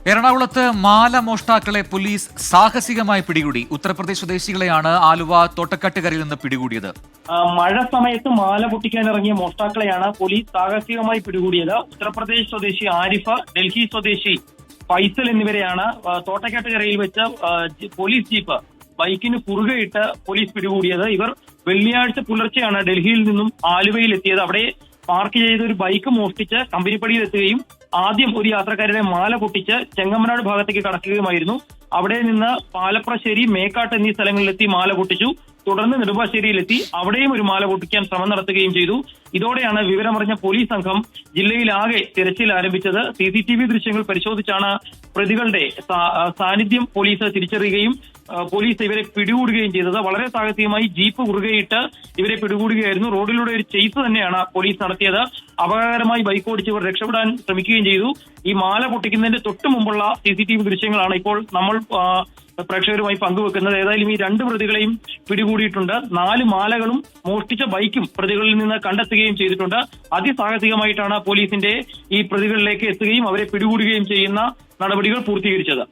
എറണാകുളത്ത് മാല മോഷ്ടാക്കളെ പോലീസ് സാഹസികമായി പിടികൂടി. ഉത്തർപ്രദേശ് സ്വദേശികളെയാണ് ആലുവ തോട്ടക്കാട്ടുകരയിൽ നിന്ന് പിടികൂടിയത്. മഴ സമയത്ത് മാല പൊട്ടിക്കാൻ ഇറങ്ങിയ മോഷ്ടാക്കളെയാണ് പോലീസ് സാഹസികമായി പിടികൂടിയത്. ഉത്തർപ്രദേശ് സ്വദേശി ആരിഫ്, ഡൽഹി സ്വദേശി ഫൈസൽ എന്നിവരെയാണ് തോട്ടക്കാട്ടുകരയിൽ വെച്ച് പോലീസ് ജീപ്പ് ബൈക്കിന് കുറുകെയിട്ട് പോലീസ് പിടികൂടിയത്. ഇവർ വെള്ളിയാഴ്ച പുലർച്ചെയാണ് ഡൽഹിയിൽ നിന്നും ആലുവയിൽ എത്തിയത്. അവിടെ പാർക്ക് ചെയ്ത ഒരു ബൈക്ക് മോഷ്ടിച്ച് കമ്പനിപ്പടിയിൽ എത്തുകയും ആദ്യം ഒരു യാത്രക്കാരുടെ മാല പൊട്ടിച്ച് ചെങ്ങമ്മനാട് ഭാഗത്തേക്ക് കടക്കുകയുമായിരുന്നു. അവിടെ നിന്ന് പാലപ്രശ്ശേരി, മേക്കാട്ട് എന്നീ സ്ഥലങ്ങളിലെത്തി മാല പൊട്ടിച്ചു. തുടർന്ന് നെടുമ്പാശ്ശേരിയിലെത്തി അവിടെയും ഒരു മാല പൊട്ടിക്കാൻ ശ്രമം നടത്തുകയും ചെയ്തു. ഇതോടെയാണ് വിവരമറിഞ്ഞ പോലീസ് സംഘം ജില്ലയിലാകെ തിരച്ചിൽ ആരംഭിച്ചത്. CCTV ദൃശ്യങ്ങൾ പരിശോധിച്ചാണ് പ്രതികളുടെ സാന്നിധ്യം പോലീസ് തിരിച്ചറിയുകയും പോലീസ് ഇവരെ പിടികൂടുകയും ചെയ്തത്. വളരെ സാഹസികമായി ജീപ്പ് കുറുകെയിട്ട് ഇവരെ പിടികൂടുകയായിരുന്നു. റോഡിലൂടെ ഒരു ചേസ് തന്നെയാണ് പോലീസ് നടത്തിയത്. അപകടകരമായി ബൈക്ക് ഓടിച്ച് ഇവർ രക്ഷപ്പെടാൻ ശ്രമിക്കുകയും ചെയ്തു. ഈ മാല പൊട്ടിക്കുന്നതിന്റെ തൊട്ടു മുമ്പുള്ള CCTV ദൃശ്യങ്ങളാണ് ഇപ്പോൾ നമ്മൾ പ്രേക്ഷകരുമായി പങ്കുവെക്കുന്നത്. ഏതായാലും ഈ 2 പ്രതികളെയും പിടികൂടിയിട്ടുണ്ട്. 4 മാലകളും മോഷ്ടിച്ച ബൈക്കും പ്രതികളിൽ നിന്ന് കണ്ടെത്തുകയും ചെയ്തിട്ടുണ്ട്. അതിസാഹസികമായിട്ടാണ് പോലീസിന്റെ ഈ പ്രതികളിലേക്ക് എത്തുകയും അവരെ പിടികൂടുകയും ചെയ്യുന്ന നടപടികൾ പൂർത്തീകരിച്ചത്.